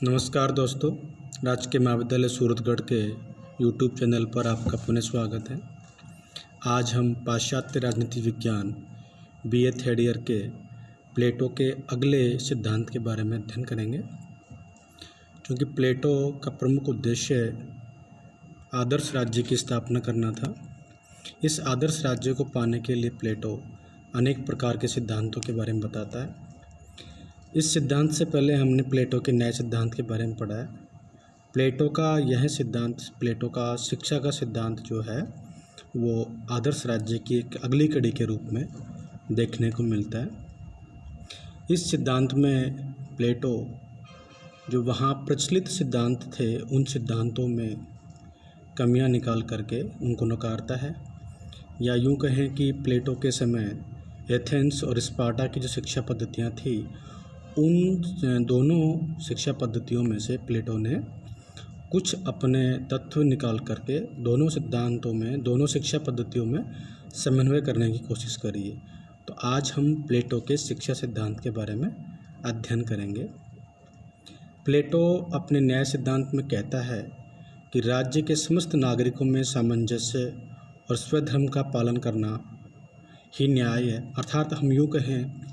नमस्कार दोस्तों, राजकीय महाविद्यालय सूरतगढ़ के यूट्यूब चैनल पर आपका पुनः स्वागत है। आज हम पाश्चात्य राजनीति विज्ञान बीए थर्ड ईयर के प्लेटो के अगले सिद्धांत के बारे में अध्ययन करेंगे। क्योंकि प्लेटो का प्रमुख उद्देश्य आदर्श राज्य की स्थापना करना था। इस आदर्श राज्य को पाने के लिए प्लेटो अनेक प्रकार के सिद्धांतों के बारे में बताता है। इस सिद्धांत से पहले हमने प्लेटो के न्याय सिद्धांत के बारे में पढ़ा है। प्लेटो का यह सिद्धांत, प्लेटो का शिक्षा का सिद्धांत जो है वो आदर्श राज्य की एक अगली कड़ी के रूप में देखने को मिलता है। इस सिद्धांत में प्लेटो जो वहाँ प्रचलित सिद्धांत थे उन सिद्धांतों में कमियां निकाल करके उनको नकारता है, या यूँ कहें कि प्लेटो के समय एथेंस और स्पार्टा की जो शिक्षा पद्धतियाँ थी उन दोनों शिक्षा पद्धतियों में से प्लेटो ने कुछ अपने तत्व निकाल करके दोनों सिद्धांतों में, दोनों शिक्षा पद्धतियों में समन्वय करने की कोशिश करी है। तो आज हम प्लेटो के शिक्षा सिद्धांत के बारे में अध्ययन करेंगे। प्लेटो अपने न्याय सिद्धांत में कहता है कि राज्य के समस्त नागरिकों में सामंजस्य और स्वधर्म का पालन करना ही न्याय है। अर्थात हम यूँ कहें,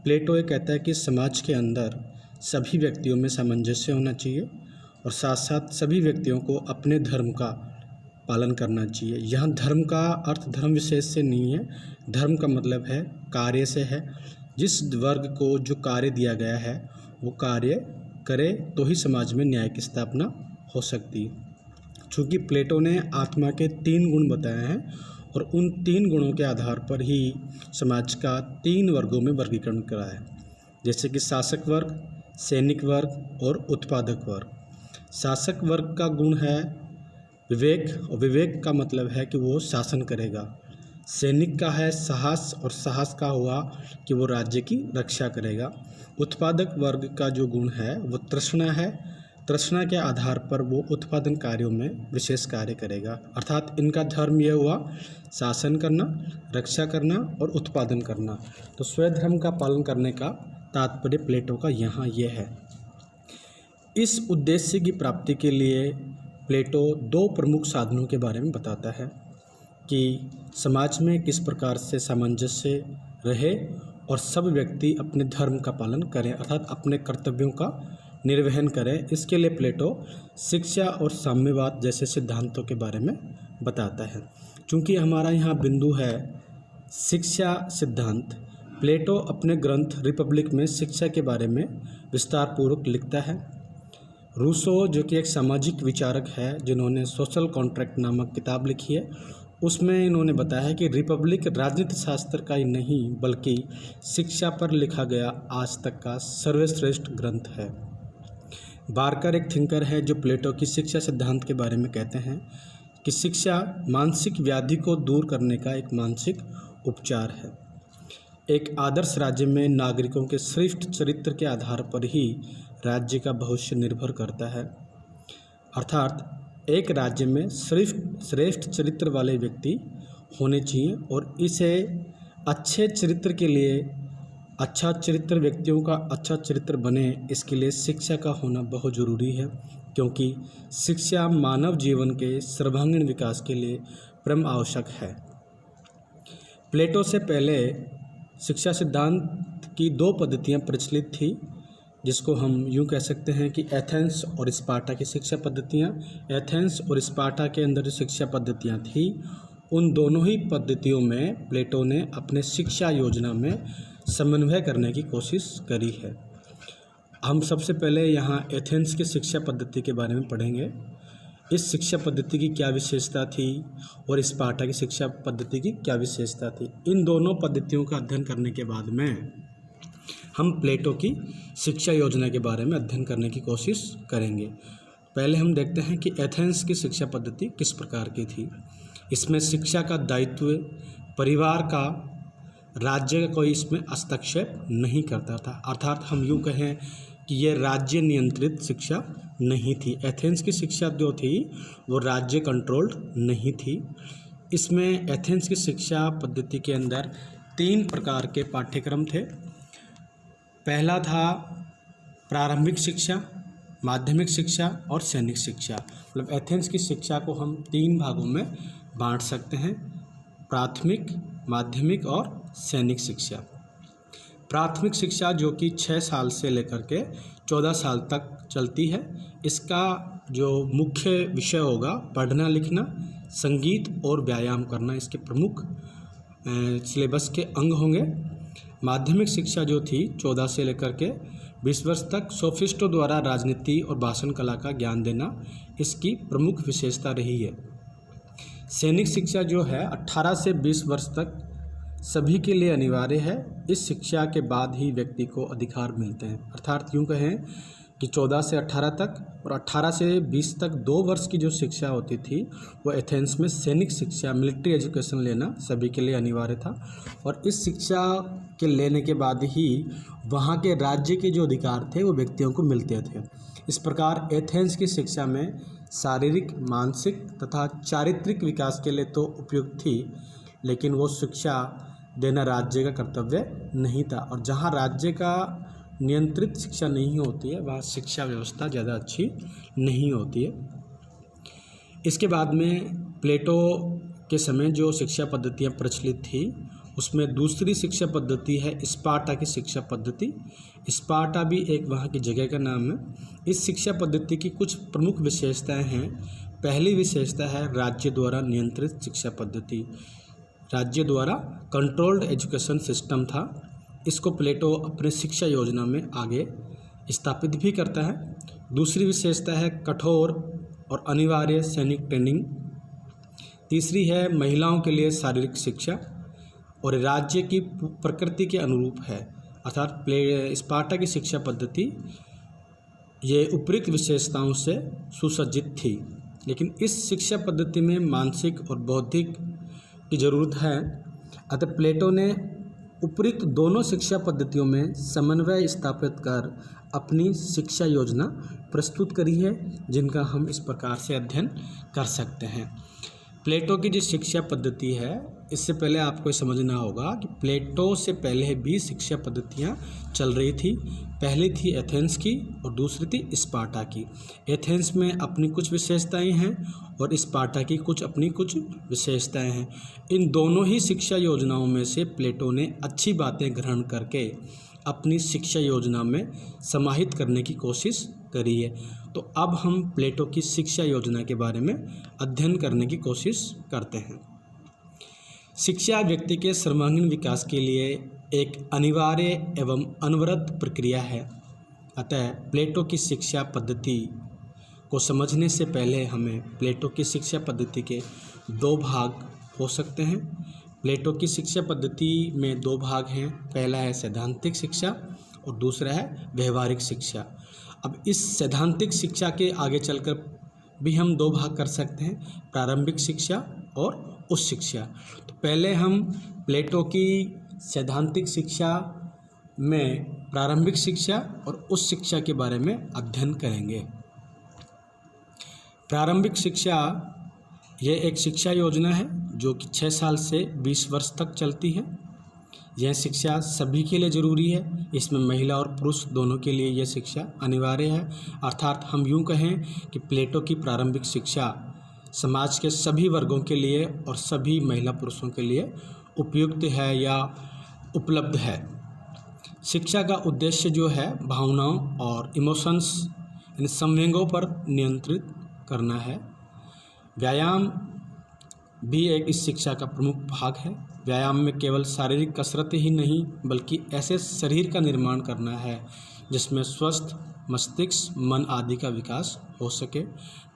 प्लेटो ये कहता है कि समाज के अंदर सभी व्यक्तियों में सामंजस्य होना चाहिए और साथ साथ सभी व्यक्तियों को अपने धर्म का पालन करना चाहिए। यहाँ धर्म का अर्थ धर्म विशेष से नहीं है, धर्म का मतलब है कार्य से है। जिस वर्ग को जो कार्य दिया गया है वो कार्य करे तो ही समाज में न्याय की स्थापना हो सकती है। चूँकि प्लेटो ने आत्मा के 3 गुण बताए हैं और उन 3 गुणों के आधार पर ही समाज का 3 वर्गों में वर्गीकरण करा है, जैसे कि शासक वर्ग, सैनिक वर्ग और उत्पादक वर्ग। शासक वर्ग का गुण है विवेक, और विवेक का मतलब है कि वो शासन करेगा। सैनिक का है साहस, और साहस का हुआ कि वो राज्य की रक्षा करेगा। उत्पादक वर्ग का जो गुण है वो तृष्णा है। तृष्णा के आधार पर वो उत्पादन कार्यों में विशेष कार्य करेगा। अर्थात इनका धर्म यह हुआ शासन करना, रक्षा करना और उत्पादन करना। तो स्वधर्म का पालन करने का तात्पर्य प्लेटो का यहाँ यह है। इस उद्देश्य की प्राप्ति के लिए प्लेटो 2 प्रमुख साधनों के बारे में बताता है कि समाज में किस प्रकार से सामंजस्य रहे और सब व्यक्ति अपने धर्म का पालन करें, अर्थात अपने कर्तव्यों का निर्वहन करें। इसके लिए प्लेटो शिक्षा और साम्यवाद जैसे सिद्धांतों के बारे में बताता है। क्योंकि हमारा यहाँ बिंदु है शिक्षा सिद्धांत। प्लेटो अपने ग्रंथ रिपब्लिक में शिक्षा के बारे में विस्तार पूर्वक लिखता है। रूसो, जो कि एक सामाजिक विचारक है जिन्होंने सोशल कॉन्ट्रैक्ट नामक किताब लिखी है, उसमें इन्होंने बताया है कि रिपब्लिक राजनीति शास्त्र का ही नहीं बल्कि शिक्षा पर लिखा गया आज तक का सर्वश्रेष्ठ ग्रंथ है। बार्कर एक थिंकर है जो प्लेटो की शिक्षा सिद्धांत के बारे में कहते हैं कि शिक्षा मानसिक व्याधि को दूर करने का एक मानसिक उपचार है। एक आदर्श राज्य में नागरिकों के श्रेष्ठ चरित्र के आधार पर ही राज्य का भविष्य निर्भर करता है। अर्थात एक राज्य में श्रेष्ठ चरित्र वाले व्यक्ति होने चाहिए, और इसे अच्छे चरित्र के लिए, अच्छा चरित्र व्यक्तियों का अच्छा चरित्र बने, इसके लिए शिक्षा का होना बहुत ज़रूरी है। क्योंकि शिक्षा मानव जीवन के सर्वांगीण विकास के लिए परम आवश्यक है। प्लेटो से पहले शिक्षा सिद्धांत की 2 पद्धतियाँ प्रचलित थी, जिसको हम यूँ कह सकते हैं कि एथेंस और स्पार्टा की शिक्षा पद्धतियाँ। एथेंस और स्पार्टा के अंदर जो शिक्षा पद्धतियाँ थी उन दोनों ही पद्धतियों में प्लेटो ने अपने शिक्षा योजना में समन्वय करने की कोशिश करी है। हम सबसे पहले यहाँ एथेंस की शिक्षा पद्धति के बारे में पढ़ेंगे। इस शिक्षा पद्धति की क्या विशेषता थी और स्पार्टा की शिक्षा पद्धति की क्या विशेषता थी। इन दोनों पद्धतियों का अध्ययन करने के बाद में हम प्लेटो की शिक्षा योजना के बारे में अध्ययन करने की कोशिश करेंगे। पहले हम देखते हैं कि एथेंस की शिक्षा पद्धति किस प्रकार की थी। इसमें शिक्षा का दायित्व परिवार का, राज्य का कोई इसमें हस्तक्षेप नहीं करता था। अर्थात हम यूँ कहें कि यह राज्य नियंत्रित शिक्षा नहीं थी। एथेंस की शिक्षा जो थी वो राज्य कंट्रोल्ड नहीं थी। इसमें एथेंस की शिक्षा पद्धति के अंदर 3 प्रकार के पाठ्यक्रम थे। पहला था प्रारंभिक शिक्षा, माध्यमिक शिक्षा और सैनिक शिक्षा। मतलब एथेंस की शिक्षा को हम 3 भागों में बांट सकते हैं, प्राथमिक, माध्यमिक और सैनिक शिक्षा। प्राथमिक शिक्षा जो कि 6 साल से लेकर के 14 साल तक चलती है, इसका जो मुख्य विषय होगा पढ़ना लिखना, संगीत और व्यायाम करना, इसके प्रमुख सिलेबस के अंग होंगे। माध्यमिक शिक्षा जो थी 14 से लेकर के 20 वर्ष तक सोफिस्टों द्वारा राजनीति और भाषण कला का ज्ञान देना इसकी प्रमुख विशेषता रही है। सैनिक शिक्षा जो है 18 से 20 वर्ष तक सभी के लिए अनिवार्य है। इस शिक्षा के बाद ही व्यक्ति को अधिकार मिलते हैं। अर्थात यूँ कहें कि 14 से 18 तक और 18 से 20 तक 2 वर्ष की जो शिक्षा होती थी वो एथेंस में सैनिक शिक्षा, मिलिट्री एजुकेशन लेना सभी के लिए अनिवार्य था। और इस शिक्षा के लेने के बाद ही वहाँ के राज्य के जो अधिकार थे वो व्यक्तियों को मिलते थे। इस प्रकार एथेंस की शिक्षा में शारीरिक, मानसिक तथा चारित्रिक विकास के लिए तो उपयुक्त थी, लेकिन वो शिक्षा देना राज्य का कर्तव्य नहीं था। और जहाँ राज्य का नियंत्रित शिक्षा नहीं होती है वहाँ शिक्षा व्यवस्था ज़्यादा अच्छी नहीं होती है। इसके बाद में प्लेटो के समय जो शिक्षा पद्धतियाँ प्रचलित थी उसमें दूसरी शिक्षा पद्धति है स्पार्टा की शिक्षा पद्धति। स्पार्टा भी एक वहाँ की जगह का नाम है। इस शिक्षा पद्धति की कुछ प्रमुख विशेषताएं हैं। पहली विशेषता है राज्य द्वारा नियंत्रित शिक्षा पद्धति। राज्य द्वारा कंट्रोल्ड एजुकेशन सिस्टम था। इसको प्लेटो अपने शिक्षा योजना में आगे स्थापित भी करता है। दूसरी विशेषता है कठोर और अनिवार्य सैनिक ट्रेनिंग। तीसरी है महिलाओं के लिए शारीरिक शिक्षा और राज्य की प्रकृति के अनुरूप है। अर्थात स्पार्टा की शिक्षा पद्धति ये उपयुक्त विशेषताओं से सुसज्जित थी, लेकिन इस शिक्षा पद्धति में मानसिक और बौद्धिक की जरूरत है। अतः प्लेटो ने उपयुक्त दोनों शिक्षा पद्धतियों में समन्वय स्थापित कर अपनी शिक्षा योजना प्रस्तुत करी है, जिनका हम इस प्रकार से अध्ययन कर सकते हैं। प्लेटो की जो शिक्षा पद्धति है, इससे पहले आपको समझना होगा कि प्लेटो से पहले भी शिक्षा पद्धतियाँ चल रही थी। पहली थी एथेंस की और दूसरी थी स्पार्टा की। एथेंस में अपनी कुछ विशेषताएं हैं और स्पार्टा की अपनी कुछ विशेषताएं हैं। इन दोनों ही शिक्षा योजनाओं में से प्लेटो ने अच्छी बातें ग्रहण करके अपनी शिक्षा योजना में समाहित करने की कोशिश करी है। तो अब हम प्लेटो की शिक्षा योजना के बारे में अध्ययन करने की कोशिश करते हैं। शिक्षा व्यक्ति के सर्वांगीण विकास के लिए एक अनिवार्य एवं अनवरत प्रक्रिया है। अतः प्लेटो की शिक्षा पद्धति को समझने से पहले हमें प्लेटो की शिक्षा पद्धति के 2 भाग हो सकते हैं। प्लेटो की शिक्षा पद्धति में 2 भाग हैं। पहला है सैद्धांतिक शिक्षा और दूसरा है व्यवहारिक शिक्षा। अब इस सैद्धांतिक शिक्षा के आगे चलकर भी हम 2 भाग कर सकते हैं, प्रारंभिक शिक्षा और उच्च शिक्षा। तो पहले हम प्लेटो की सैद्धांतिक शिक्षा में प्रारंभिक शिक्षा और उच्च शिक्षा के बारे में अध्ययन करेंगे। प्रारंभिक शिक्षा यह एक शिक्षा योजना है जो कि 6 साल से 20 वर्ष तक चलती है। यह शिक्षा सभी के लिए ज़रूरी है। इसमें महिला और पुरुष दोनों के लिए यह शिक्षा अनिवार्य है। अर्थात हम यूँ कहें कि प्लेटो की प्रारंभिक शिक्षा समाज के सभी वर्गों के लिए और सभी महिला पुरुषों के लिए उपयुक्त है या उपलब्ध है। शिक्षा का उद्देश्य जो है भावनाओं और इमोशंस यानी संवेगों पर नियंत्रित करना है। व्यायाम भी एक इस शिक्षा का प्रमुख भाग है। व्यायाम में केवल शारीरिक कसरत ही नहीं बल्कि ऐसे शरीर का निर्माण करना है जिसमें स्वस्थ मस्तिष्क, मन आदि का विकास हो सके।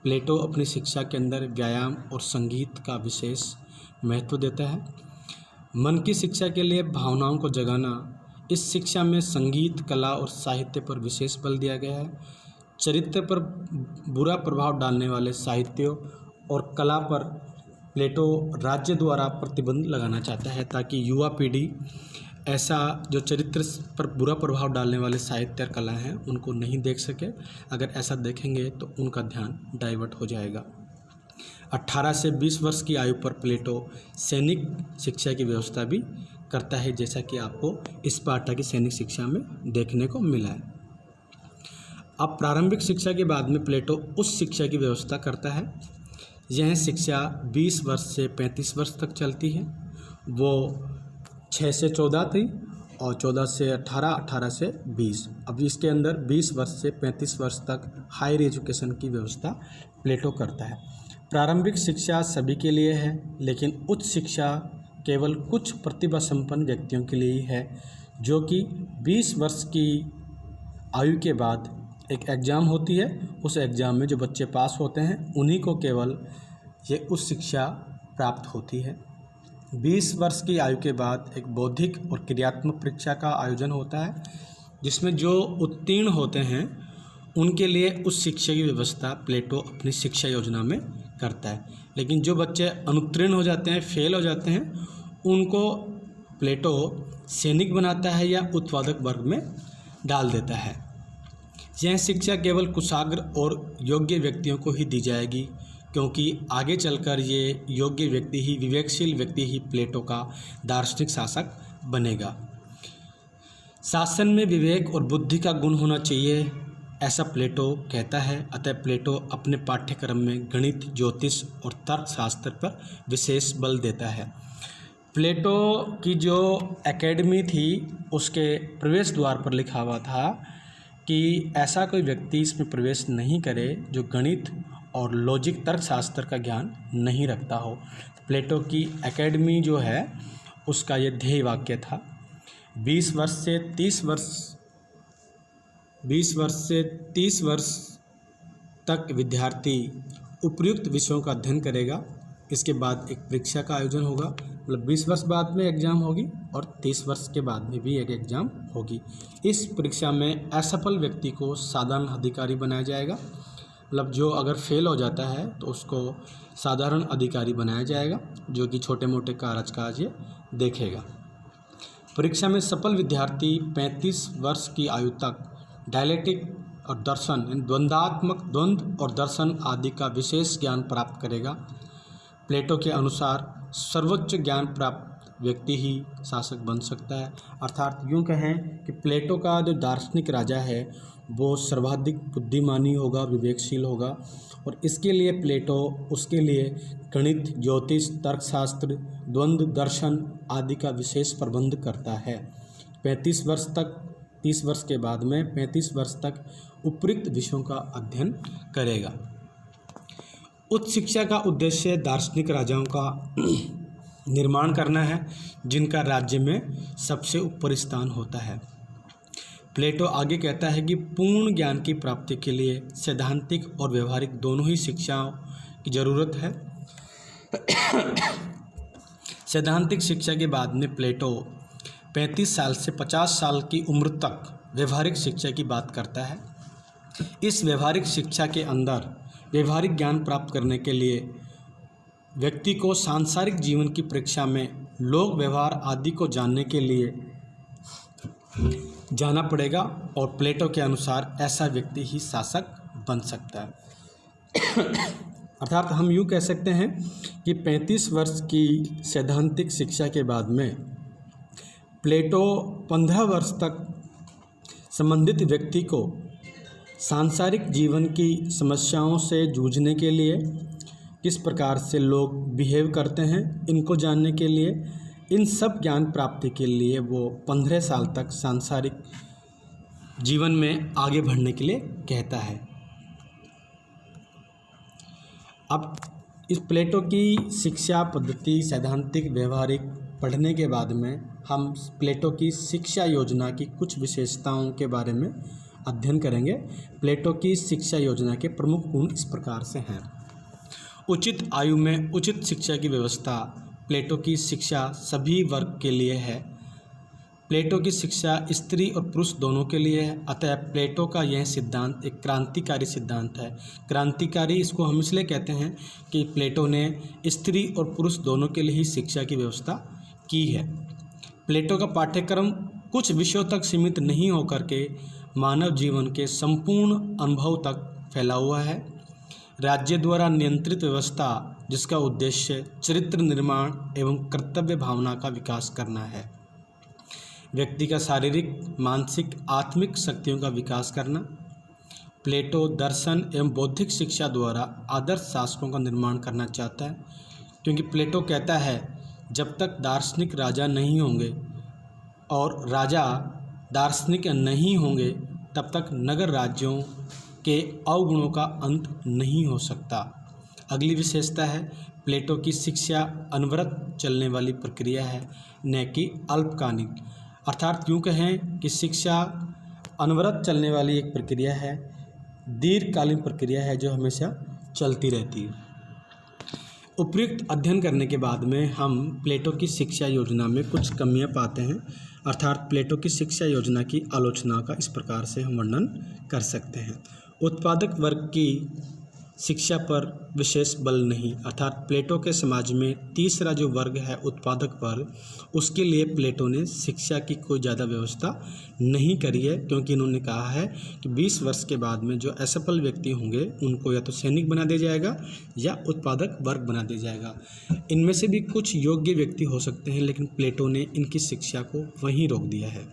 प्लेटो अपनी शिक्षा के अंदर व्यायाम और संगीत का विशेष महत्व देता है। मन की शिक्षा के लिए भावनाओं को जगाना, इस शिक्षा में संगीत, कला और साहित्य पर विशेष बल दिया गया है। चरित्र पर बुरा प्रभाव डालने वाले साहित्यों और कला पर प्लेटो राज्य द्वारा प्रतिबंध लगाना चाहता है ताकि युवा पीढ़ी ऐसा जो चरित्र पर बुरा प्रभाव डालने वाले साहित्य और कला हैं उनको नहीं देख सके। अगर ऐसा देखेंगे तो उनका ध्यान डाइवर्ट हो जाएगा। 18 से 20 वर्ष की आयु पर प्लेटो सैनिक शिक्षा की व्यवस्था भी करता है, जैसा कि आपको स्पार्टा की सैनिक शिक्षा में देखने को मिला है। अब प्रारंभिक शिक्षा के बाद में प्लेटो उस शिक्षा की व्यवस्था करता है। यह शिक्षा 20 वर्ष से 35 वर्ष तक चलती है। वो 6 से 14 थी और 14 से 18, 18 से 20। अब इसके अंदर 20 वर्ष से 35 वर्ष तक हायर एजुकेशन की व्यवस्था प्लेटो करता है। प्रारंभिक शिक्षा सभी के लिए है, लेकिन उच्च शिक्षा केवल कुछ प्रतिभा संपन्न व्यक्तियों के लिए ही है, जो कि 20 वर्ष की आयु के बाद एक एग्ज़ाम होती है। उस एग्ज़ाम में जो बच्चे पास होते हैं उन्हीं को केवल ये उच्च शिक्षा प्राप्त होती है। 20 वर्ष की आयु के बाद एक बौद्धिक और क्रियात्मक परीक्षा का आयोजन होता है, जिसमें जो उत्तीर्ण होते हैं उनके लिए उस शिक्षा की व्यवस्था प्लेटो अपनी शिक्षा योजना में करता है। लेकिन जो बच्चे अनुत्तीर्ण हो जाते हैं, फेल हो जाते हैं, उनको प्लेटो सैनिक बनाता है या उत्पादक वर्ग में डाल देता है। यह शिक्षा केवल कुशाग्र और योग्य व्यक्तियों को ही दी जाएगी, क्योंकि आगे चलकर ये योग्य व्यक्ति ही, विवेकशील व्यक्ति ही प्लेटो का दार्शनिक शासक बनेगा। शासन में विवेक और बुद्धि का गुण होना चाहिए, ऐसा प्लेटो कहता है। अतः प्लेटो अपने पाठ्यक्रम में गणित, ज्योतिष और तर्कशास्त्र पर विशेष बल देता है। प्लेटो की जो एकेडमी थी उसके प्रवेश द्वार पर लिखा हुआ था कि ऐसा कोई व्यक्ति इसमें प्रवेश नहीं करे जो गणित और लॉजिक तर्कशास्त्र का ज्ञान नहीं रखता हो। प्लेटो की एकेडमी जो है उसका ये ध्येय वाक्य था। 20 वर्ष से 30 वर्ष तक विद्यार्थी उपयुक्त विषयों का अध्ययन करेगा। इसके बाद एक परीक्षा का आयोजन होगा, मतलब 20 वर्ष बाद में एग्ज़ाम होगी और 30 वर्ष के बाद में भी एक एग्ज़ाम होगी। इस परीक्षा में असफल व्यक्ति को साधारण अधिकारी बनाया जाएगा, मतलब जो अगर फेल हो जाता है तो उसको साधारण अधिकारी बनाया जाएगा, जो कि छोटे मोटे काज ये देखेगा। परीक्षा में सफल विद्यार्थी 35 वर्ष की आयु तक डायलेक्टिक और दर्शन, द्वंद्व और दर्शन आदि का विशेष ज्ञान प्राप्त करेगा। प्लेटो के अनुसार सर्वोच्च ज्ञान प्राप्त व्यक्ति ही शासक बन सकता है। अर्थात यूँ कहें कि प्लेटो का जो दार्शनिक राजा है वो सर्वाधिक बुद्धिमानी होगा, विवेकशील होगा, और इसके लिए प्लेटो उसके लिए गणित, ज्योतिष, तर्कशास्त्र, द्वंद्व दर्शन आदि का विशेष प्रबंध करता है। 35 वर्ष तक, 30 वर्ष के बाद में 35 वर्ष तक उपयुक्त विषयों का अध्ययन करेगा। उच्च शिक्षा का उद्देश्य दार्शनिक राजाओं का निर्माण करना है, जिनका राज्य में सबसे ऊपर स्थान होता है। प्लेटो आगे कहता है कि पूर्ण ज्ञान की प्राप्ति के लिए सैद्धांतिक और व्यवहारिक दोनों ही शिक्षाओं की जरूरत है। सैद्धांतिक शिक्षा के बाद में प्लेटो 35 साल से 50 साल की उम्र तक व्यवहारिक शिक्षा की बात करता है। इस व्यवहारिक शिक्षा के अंदर व्यवहारिक ज्ञान प्राप्त करने के लिए व्यक्ति को सांसारिक जीवन की परीक्षा में लोक व्यवहार आदि को जानने के लिए जाना पड़ेगा, और प्लेटो के अनुसार ऐसा व्यक्ति ही शासक बन सकता है। अर्थात हम यूँ कह सकते हैं कि 35 वर्ष की सैद्धांतिक शिक्षा के बाद में प्लेटो 15 वर्ष तक संबंधित व्यक्ति को सांसारिक जीवन की समस्याओं से जूझने के लिए, किस प्रकार से लोग बिहेव करते हैं, इनको जानने के लिए, इन सब ज्ञान प्राप्ति के लिए वो 15 साल तक सांसारिक जीवन में आगे बढ़ने के लिए कहता है। अब इस प्लेटो की शिक्षा पद्धति सैद्धांतिक व्यवहारिक पढ़ने के बाद में हम प्लेटो की शिक्षा योजना की कुछ विशेषताओं के बारे में अध्ययन करेंगे। प्लेटो की शिक्षा योजना के प्रमुख गुण इस प्रकार से हैं। उचित आयु में उचित शिक्षा की व्यवस्था। प्लेटो की शिक्षा सभी वर्ग के लिए है। प्लेटो की शिक्षा स्त्री और पुरुष दोनों के लिए है। अतः प्लेटो का यह सिद्धांत एक क्रांतिकारी सिद्धांत है। क्रांतिकारी इसको हम इसलिए कहते हैं कि प्लेटो ने स्त्री और पुरुष दोनों के लिए ही शिक्षा की व्यवस्था की है। प्लेटो का पाठ्यक्रम कुछ विषयों तक सीमित नहीं होकर के मानव जीवन के संपूर्ण अनुभव तक फैला हुआ है। राज्य द्वारा नियंत्रित व्यवस्था जिसका उद्देश्य चरित्र निर्माण एवं कर्तव्य भावना का विकास करना है। व्यक्ति का शारीरिक, मानसिक, आत्मिक शक्तियों का विकास करना, प्लेटो दर्शन एवं बौद्धिक शिक्षा द्वारा आदर्श शासकों का निर्माण करना चाहता है, क्योंकि प्लेटो कहता है जब तक दार्शनिक राजा नहीं होंगे और राजा दार्शनिक नहीं होंगे तब तक नगर राज्यों के अवगुणों का अंत नहीं हो सकता। अगली विशेषता है प्लेटो की शिक्षा अनवरत चलने वाली प्रक्रिया है, न कि अल्पकालिक। अर्थात यूँ कहें कि शिक्षा अनवरत चलने वाली एक प्रक्रिया है, दीर्घकालीन प्रक्रिया है जो हमेशा चलती रहती है। उपयुक्त अध्ययन करने के बाद में हम प्लेटो की शिक्षा योजना में कुछ कमियां पाते हैं। अर्थात प्लेटो की शिक्षा योजना की आलोचना का इस प्रकार से हम वर्णन कर सकते हैं। उत्पादक वर्ग की शिक्षा पर विशेष बल नहीं। अर्थात प्लेटो के समाज में तीसरा जो वर्ग है उत्पादक वर्ग, उसके लिए प्लेटो ने शिक्षा की कोई ज़्यादा व्यवस्था नहीं करी है, क्योंकि इन्होंने कहा है कि 20 वर्ष के बाद में जो असफल व्यक्ति होंगे उनको या तो सैनिक बना दिया जाएगा या उत्पादक वर्ग बना दिया जाएगा। इनमें से भी कुछ योग्य व्यक्ति हो सकते हैं, लेकिन प्लेटो ने इनकी शिक्षा को वहीं रोक दिया है।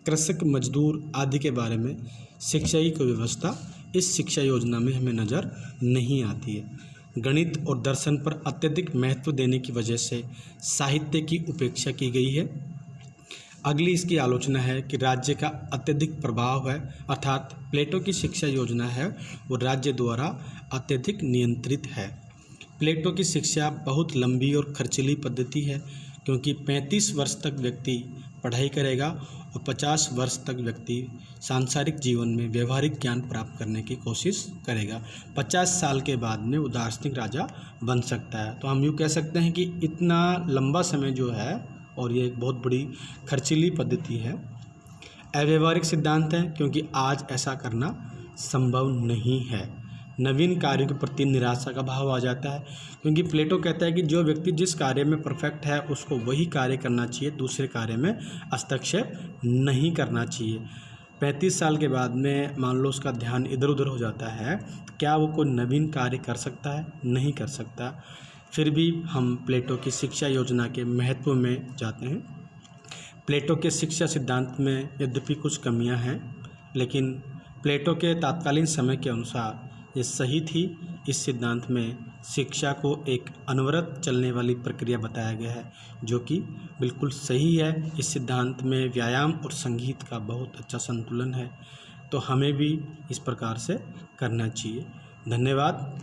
कृषक, मजदूर आदि के बारे में शिक्षा की कोई व्यवस्था इस शिक्षा योजना में हमें नज़र नहीं आती है। गणित और दर्शन पर अत्यधिक महत्व देने की वजह से साहित्य की उपेक्षा की गई है। अगली इसकी आलोचना है कि राज्य का अत्यधिक प्रभाव है। अर्थात प्लेटो की शिक्षा योजना है वो राज्य द्वारा अत्यधिक नियंत्रित है। प्लेटो की शिक्षा बहुत लंबी और खर्चीली पद्धति है, क्योंकि 35 वर्ष तक व्यक्ति पढ़ाई करेगा और 50 वर्ष तक व्यक्ति सांसारिक जीवन में व्यवहारिक ज्ञान प्राप्त करने की कोशिश करेगा। 50 साल के बाद में वो दार्शनिक राजा बन सकता है। तो हम यूँ कह सकते हैं कि इतना लंबा समय जो है और ये एक बहुत बड़ी खर्चीली पद्धति है। अव्यवहारिक सिद्धांत है, क्योंकि आज ऐसा करना संभव नहीं है। नवीन कार्यों के प्रति निराशा का भाव आ जाता है, क्योंकि प्लेटो कहता है कि जो व्यक्ति जिस कार्य में परफेक्ट है उसको वही कार्य करना चाहिए, दूसरे कार्य में हस्तक्षेप नहीं करना चाहिए। 35 साल के बाद में मान लो उसका ध्यान इधर उधर हो जाता है, क्या वो कोई नवीन कार्य कर सकता है? नहीं कर सकता। फिर भी हम प्लेटो की शिक्षा योजना के महत्व में जाते हैं। प्लेटो के शिक्षा सिद्धांत में यद्यपि कुछ कमियां हैं, लेकिन प्लेटो के तत्कालीन समय के अनुसार ये सही थी। इस सिद्धांत में शिक्षा को एक अनवरत चलने वाली प्रक्रिया बताया गया है, जो कि बिल्कुल सही है। इस सिद्धांत में व्यायाम और संगीत का बहुत अच्छा संतुलन है, तो हमें भी इस प्रकार से करना चाहिए। धन्यवाद।